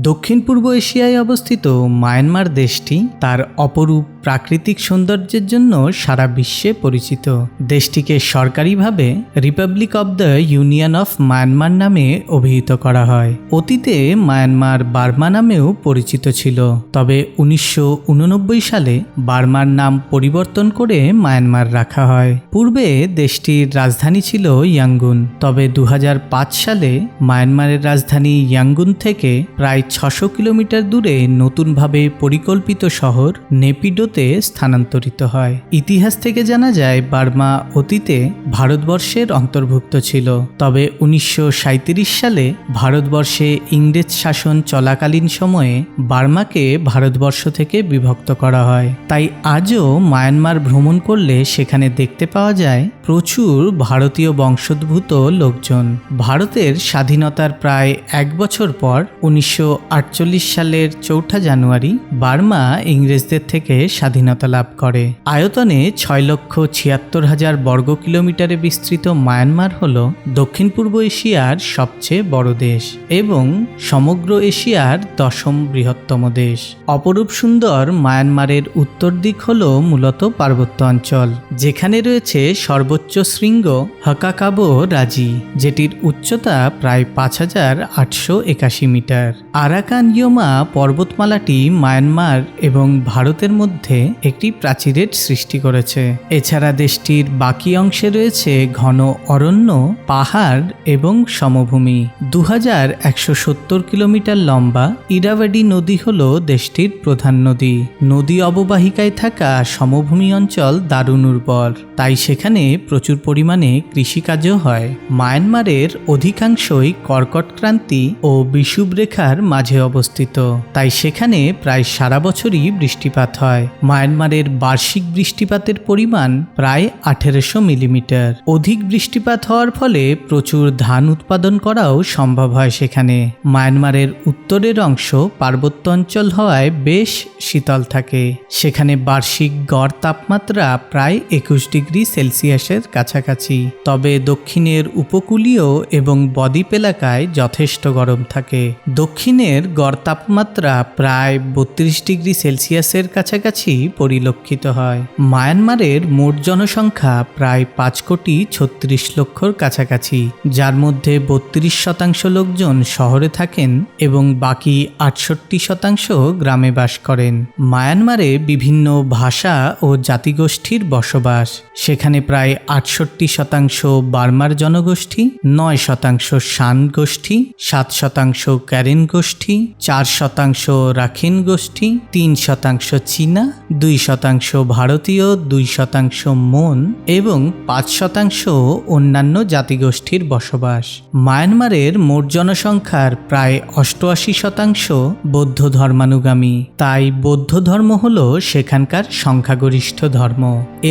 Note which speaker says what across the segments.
Speaker 1: দক্ষিণ পূর্ব এশিয়ায় অবস্থিত মায়ানমার দেশটি তার অপরূপ প্রাকৃতিক সৌন্দর্যের জন্য সারা বিশ্বে পরিচিত। দেশটিকে সরকারিভাবে Republic of the union of Myanmar নামে অভিহিত করা হয়। অতীতে মায়ানমার বার্মা নামেও পরিচিত ছিল, তবে 1989 সালে বার্মার নাম পরিবর্তন করে মায়ানমার রাখা হয়। পূর্বে দেশটির রাজধানী ছিল ইয়াঙ্গুন, তবে 2005 সালে মায়ানমারের রাজধানী ইয়াঙ্গুন থেকে প্রায় 600 কিলোমিটার দূরে নতুনভাবে পরিকল্পিত শহর নেপিডোতে স্থানান্তরিত হয়। ইতিহাস থেকে জানা যায় বার্মা অতীতে ভারতবর্ষের অন্তর্ভুক্ত ছিল, তবে 1937 সালে ভারতবর্ষে ইংরেজ শাসন চলাকালীন সময়ে বার্মাকে ভারতবর্ষ থেকে বিভক্ত করা হয়। তাই আজও মায়ানমার ভ্রমণ করলে সেখানে দেখতে পাওয়া যায় প্রচুর ভারতীয় বংশোদ্ভূত লোকজন। ভারতের স্বাধীনতার প্রায় 1 বছর পর 1948 সালের 4 জানুয়ারি বার্মা ইংরেজদের থেকে স্বাধীনতা লাভ করে। আয়তনে 6,76,000 বর্গ কিলোমিটারে বিস্তৃত মায়ানমার হল দক্ষিণ পূর্ব এশিয়ার সবচেয়ে বড় দেশ এবং সমগ্র এশিয়ার 10ম বৃহত্তম দেশ। অপরূপ সুন্দর মায়ানমারের উত্তর দিক হল মূলত পার্বত্য অঞ্চল, যেখানে রয়েছে সর্বোচ্চ শৃঙ্গ হকাকাবো রাজি, যেটির উচ্চতা প্রায় 5,881 মিটার। আরাকান ইয়োমা পর্বতমালাটি মায়ানমার এবং ভারতের মধ্যে একটি প্রাচীরের সৃষ্টি করেছে। এছাড়া দেশটির বাকি অংশে রয়েছে ঘন অরণ্য, পাহাড় এবং সমভূমি। 2170 কিলোমিটার লম্বা ইরাভাডি নদী হল দেশটির প্রধান নদী। নদী অববাহিকায় থাকা সমভূমি অঞ্চল দারুণ উর্বর, তাই সেখানে প্রচুর পরিমাণে কৃষিকাজও হয়। মায়ানমারের অধিকাংশই কর্কট ক্রান্তি ও বিষুব রেখার মাঝে অবস্থিত, তাই সেখানে প্রায় সারা বছরই বৃষ্টিপাত হয়। মায়ানমারের বার্ষিক বৃষ্টিপাতের পরিমাণ প্রায় 1800 মিলিমিটার। অধিক বৃষ্টিপাত হওয়ার ফলে প্রচুর ধান উৎপাদন করাও সম্ভব হয় সেখানে। মায়ানমারের উত্তরের অংশ পার্বত্য অঞ্চল হওয়ায় বেশ শীতল থাকে। সেখানে বার্ষিক গড় তাপমাত্রা প্রায় 21 ডিগ্রি সেলসিয়াসের কাছাকাছি, তবে দক্ষিণের উপকূলীয় এবং বদ্বীপ এলাকায় যথেষ্ট গরম থাকে। দক্ষিণের গড় তাপমাত্রা প্রায় 32 ডিগ্রি সেলসিয়াসের কাছাকাছি পরিলক্ষিত হয়। মায়ানমারের মোট জনসংখ্যা প্রায় 5,36,00,000 কাছাকাছি, যার মধ্যে 32% লোকজন শহরে থাকেন এবং বাকি 68% গ্রামে বাস করেন। মায়ানমারে বিভিন্ন ভাষা ও জাতিগোষ্ঠীর বসবাস। সেখানে প্রায় 68% বার্মার জনগোষ্ঠী, 9% শান গোষ্ঠী, 7% ক্যারেন গোষ্ঠী, 4% রাখিন গোষ্ঠী, 3% চীনা, 2% ভারতীয়, 2% মন এবং 5% অন্যান্য জাতিগোষ্ঠীর বসবাস। মায়ানমারের মোট জনসংখ্যার প্রায় 88% বৌদ্ধ ধর্মানুগামী, তাই বৌদ্ধ ধর্ম হল সেখানকার সংখ্যাগরিষ্ঠ ধর্ম।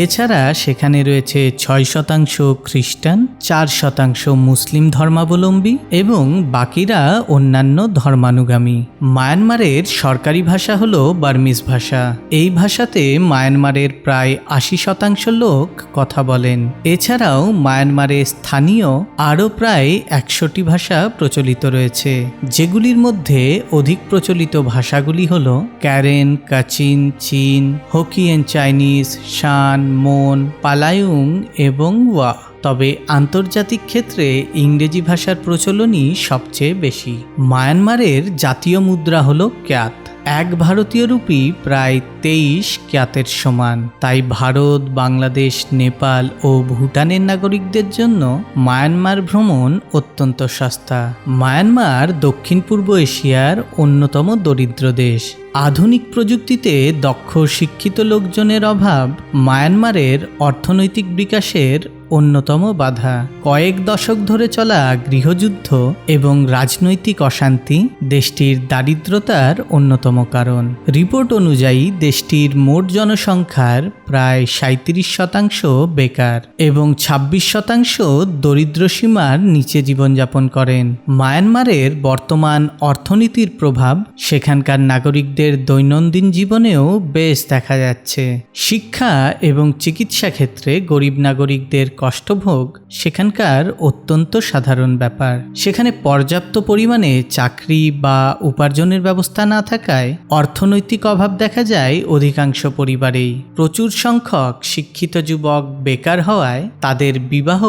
Speaker 1: এছাড়া সেখানে রয়েছে 6% খ্রিস্টান, 4% মুসলিম ধর্মাবলম্বী এবং বাকিরা অন্যান্য ধর্মানুগামী। মায়ানমারের সরকারি ভাষা হল বার্মিজ ভাষা। এই ভাষাতে মায়ানমারের প্রায় 80% লোক কথা বলেন। এছাড়াও মায়ানমারে স্থানীয় আরও প্রায় 100টি ভাষা প্রচলিত রয়েছে, যেগুলির মধ্যে অধিক প্রচলিত ভাষাগুলি হল ক্যারেন, কাচিন, চীন, হোকিয়েন চাইনিজ, শান, মন, পালায়ুং এবং ওয়া। তবে আন্তর্জাতিক ক্ষেত্রে ইংরেজি ভাষার প্রচলনই সবচেয়ে বেশি। মায়ানমারের জাতীয় মুদ্রা হল ক্যাত। 1 ভারতীয় রুপি প্রায় 23 ক্যাতের সমান। তাই ভারত, বাংলাদেশ, নেপাল ও ভুটানের নাগরিকদের জন্য মায়ানমার ভ্রমণ অত্যন্ত সস্তা। মায়ানমার দক্ষিণ পূর্ব এশিয়ার অন্যতম দরিদ্র দেশ। আধুনিক প্রযুক্তিতে দক্ষ শিক্ষিত লোকজনের অভাব মায়ানমারের অর্থনৈতিক বিকাশের অন্যতম বাধা। কয়েক দশক ধরে চলা গৃহযুদ্ধ এবং রাজনৈতিক অশান্তি দেশটির দারিদ্রতার অন্যতম কারণ। রিপোর্ট অনুযায়ী দেশটির মোট জনসংখ্যার প্রায় 37% বেকার এবং 26% দরিদ্র সীমার নিচে জীবনযাপন করেন। মায়ানমারের বর্তমান অর্থনীতির প্রভাব সেখানকার নাগরিকদের দৈনন্দিন জীবনেও বেশ দেখা যাচ্ছে। শিক্ষা এবং চিকিৎসা ক্ষেত্রে গরিব নাগরিকদের কষ্টভোগ সেখানকার অত্যন্ত সাধারণ ব্যাপার। সেখানে পর্যাপ্ত পরিমাণে চাকরি বা উপার্জনের ব্যবস্থা না থাকায় অর্থনৈতিক অভাব দেখা যায় অধিকাংশ পরিবারেই। প্রচুর সংখ্যক শিক্ষিত যুবক বেকার হওয়ায় তাদের বিবাহ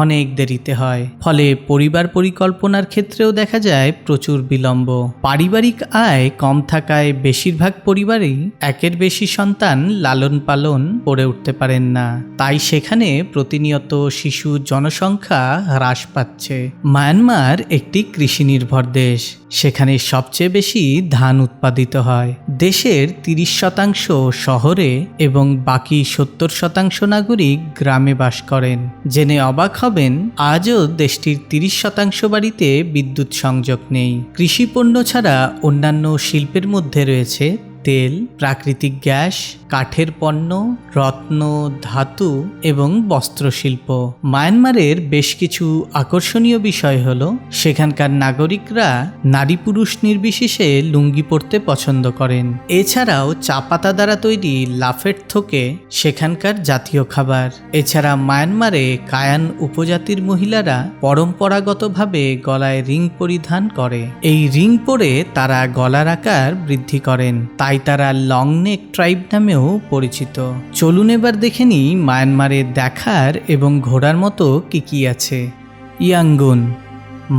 Speaker 1: অনেক দেরিতে হয়, ফলে পরিবার পরিকল্পনার ক্ষেত্রেও দেখা যায় প্রচুর বিলম্ব। পারিবারিক আয় কম থাকায় বেশিরভাগ পরিবারেই একের বেশি সন্তান লালন পালন করে উঠতে পারেন না, তাই সেখানে প্রতিনিয়ত শিশু জনসংখ্যা হ্রাস পাচ্ছে। মায়ানমার একটি কৃষি নির্ভর দেশ। সেখানে সবচেয়ে বেশি ধান উৎপাদিত হয়। দেশের 30% শহরে এবং বাকি 70% নাগরিক গ্রামে বাস করেন। জেনে অবাক হবেন, আজও দেশটির 30% বাড়িতে বিদ্যুৎ সংযোগ নেই। কৃষি পণ্য ছাড়া অন্যান্য শিল্পের মধ্যে রয়েছে তেল, প্রাকৃতিক গ্যাস, কাঠের পণ্য, রত্ন, ধাতু এবং বস্ত্রশিল্প। মায়ানমারের বেশ কিছু আকর্ষণীয় বিষয় হল সেখানকার নাগরিকরা নারী পুরুষ নির্বিশেষে লুঙ্গি পরতে পছন্দ করেন। এছাড়াও চা পাতা দ্বারা তৈরি লাফেট থোকে সেখানকার জাতীয় খাবার। এছাড়া মায়ানমারে কায়ান উপজাতির মহিলারা পরম্পরাগতভাবে গলায় রিং পরিধান করে। এই রিং পরে তারা গলার আকার বৃদ্ধি করেন, তাই তারা লং নেক ট্রাইব নামেও পরিচিত। চলুন এবার দেখে নিই মায়ানমারে দেখার এবং ঘোরার মতো কি আছে। ইয়াঙ্গুন।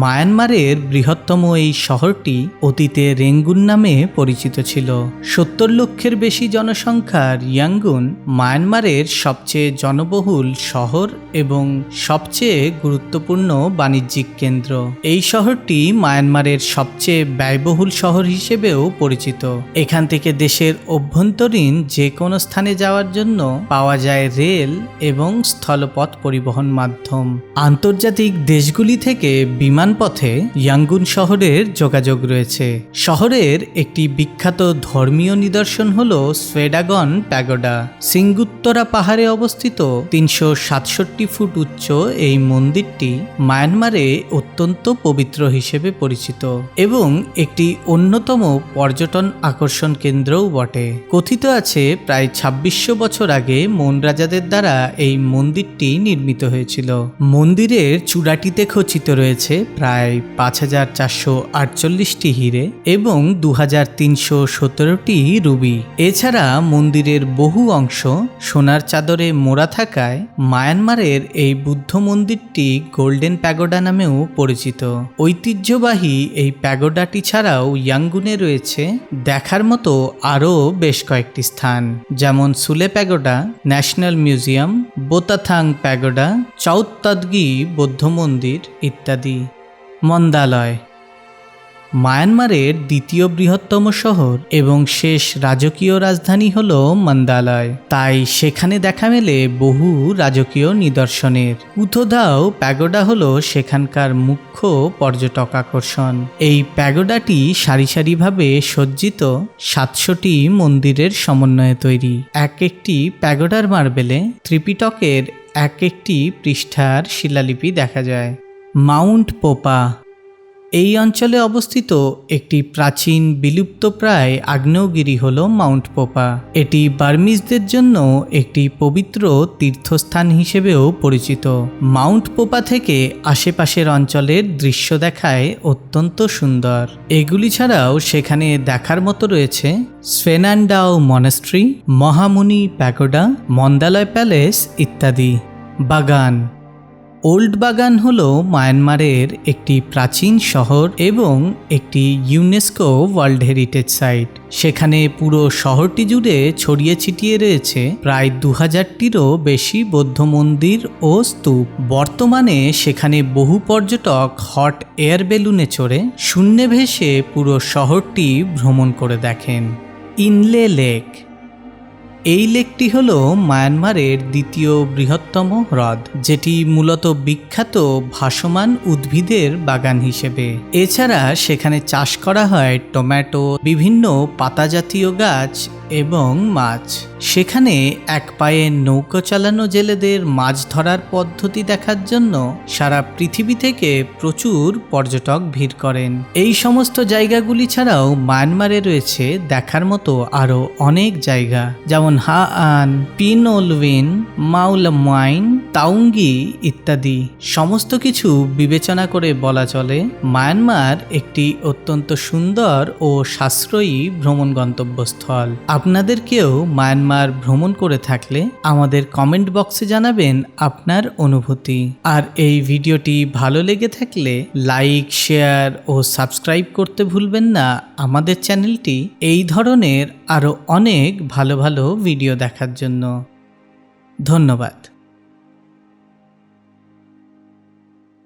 Speaker 1: মায়ানমারের বৃহত্তম এই শহরটি অতীতে রেঙ্গুন নামে পরিচিত ছিল। 70 লক্ষের বেশি জনসংখ্যার ইয়াঙ্গুন মায়ানমারের সবচেয়ে জনবহুল শহর এবং সবচেয়ে গুরুত্বপূর্ণ বাণিজ্যিক কেন্দ্র। এই শহরটি মায়ানমারের সবচেয়ে ব্যয়বহুল শহর হিসেবেও পরিচিত। এখান থেকে দেশের অভ্যন্তরীণ যে কোনো স্থানে যাওয়ার জন্য পাওয়া যায় রেল এবং স্থলপথ পরিবহন মাধ্যম। আন্তর্জাতিক দেশগুলি থেকে বিমানপথে ইয়াঙ্গুন শহরের যোগাযোগ রয়েছে। শহরের একটি বিখ্যাত ধর্মীয় নিদর্শন হল সোয়েডাগন প্যাগোডা। সিঙ্গুত্তরা পাহাড়ে অবস্থিত 367 ফুট উচ্চ এই মন্দিরটি মায়ানমারে অত্যন্ত পবিত্র হিসেবে পরিচিত এবং একটি অন্যতম পর্যটন আকর্ষণ কেন্দ্রও বটে। কথিত আছে প্রায় 2600 বছর আগে মন রাজাদের দ্বারা এই মন্দিরটি নির্মিত হয়েছিল। মন্দিরের চূড়াটিতে খচিত রয়েছে প্রায় 5448টি হিরে এবং 2317টি রুবি। এছাড়া মন্দিরের বহু অংশ সোনার চাদরে মোড়া থাকায় মায়ানমারের এই বুদ্ধ মন্দিরটি গোল্ডেন প্যাগোডা নামেও পরিচিত। ঐতিহ্যবাহী এই প্যাগোডাটি ছাড়াও ইয়াঙ্গুনে রয়েছে দেখার মতো আরও বেশ কয়েকটি স্থান, যেমন সুলে প্যাগোডা, ন্যাশনাল মিউজিয়াম, বোতাথাং প্যাগোডা, চাউত্তাদগি বৌদ্ধ মন্দির ইত্যাদি। মন্দালয়। মায়ানমারের দ্বিতীয় বৃহত্তম শহর এবং শেষ রাজকীয় রাজধানী হল মন্দালয়, তাই সেখানে দেখা মেলে বহু রাজকীয় নিদর্শনের। কুথোদাও প্যাগোডা হল সেখানকার মুখ্য পর্যটক আকর্ষণ। এই প্যাগোডাটি সারি সারিভাবে সজ্জিত 700টি মন্দিরের সমন্বয়ে তৈরি। এক একটি প্যাগোডার মার্বেলে ত্রিপিটকের এক একটি পৃষ্ঠার শিলালিপি দেখা যায়। মাউন্ট পোপা। এই অঞ্চলে অবস্থিত একটি প্রাচীন বিলুপ্তপ্রায় আগ্নেয়গিরি হল মাউন্ট পোপা। এটি বার্মিজদের জন্য একটি পবিত্র তীর্থস্থান হিসেবেও পরিচিত। মাউন্ট পোপা থেকে আশেপাশের অঞ্চলের দৃশ্য দেখায় অত্যন্ত সুন্দর। এগুলি ছাড়াও সেখানে দেখার মতো রয়েছে স্ফেনান্ডাও মনাস্ট্রি, মহামুনি প্যাগোডা, মন্দালয় প্যালেস ইত্যাদি। বাগান। ওল্ড বাগান হল মায়ানমারের একটি প্রাচীন শহর এবং একটি ইউনেস্কো ওয়ার্ল্ড হেরিটেজ সাইট। সেখানে পুরো শহরটি জুড়ে ছড়িয়ে ছিটিয়ে রয়েছে প্রায় 2000টিরও বেশি বৌদ্ধ মন্দির ও স্তূপ। বর্তমানে সেখানে বহু পর্যটক হট এয়ার বেলুনে চড়ে শূন্যে ভেসে পুরো শহরটি ভ্রমণ করে দেখেন। Inlay lake. এই লেকটি হল মায়ানমারের দ্বিতীয় বৃহত্তম হ্রদ, যেটি মূলত বিখ্যাত ভাসমান উদ্ভিদের বাগান হিসেবে। এছাড়া সেখানে চাষ করা হয় টমেটো, বিভিন্ন পাতাজাতীয় গাছ এবং মাছ। সেখানে এক পায়ে নৌকা চালানো জেলেদের মাছ ধরার পদ্ধতি দেখার জন্য সারা পৃথিবী থেকে প্রচুর পর্যটক ভিড় করেন। এই সমস্ত জায়গাগুলি ছাড়াও মায়ানমারে রয়েছে দেখার মতো আরও অনেক জায়গা, যেমন হা আন, পিনওলভিন, মাউলামাইন, তাওঙ্গি ইত্যাদি সমস্ত কিছু বিবেচনা করে বলা চলে মায়ানমার একটি অত্যন্ত সুন্দর ও সাশ্রয়ী ভ্রমণ গন্তব্যস্থল। আপনাদেরকেও মায়ানমার ভ্রমণ করে থাকলে আমাদের কমেন্ট বক্সে জানাবেন আপনার অনুভূতি। আর এই ভিডিওটি ভালো লেগে থাকলে লাইক, শেয়ার ও সাবস্ক্রাইব করতে ভুলবেন না আমাদের চ্যানেলটি এই ধরনের আরও অনেক ভালো ভালো ভিডিও দেখার জন্য। ধন্যবাদ।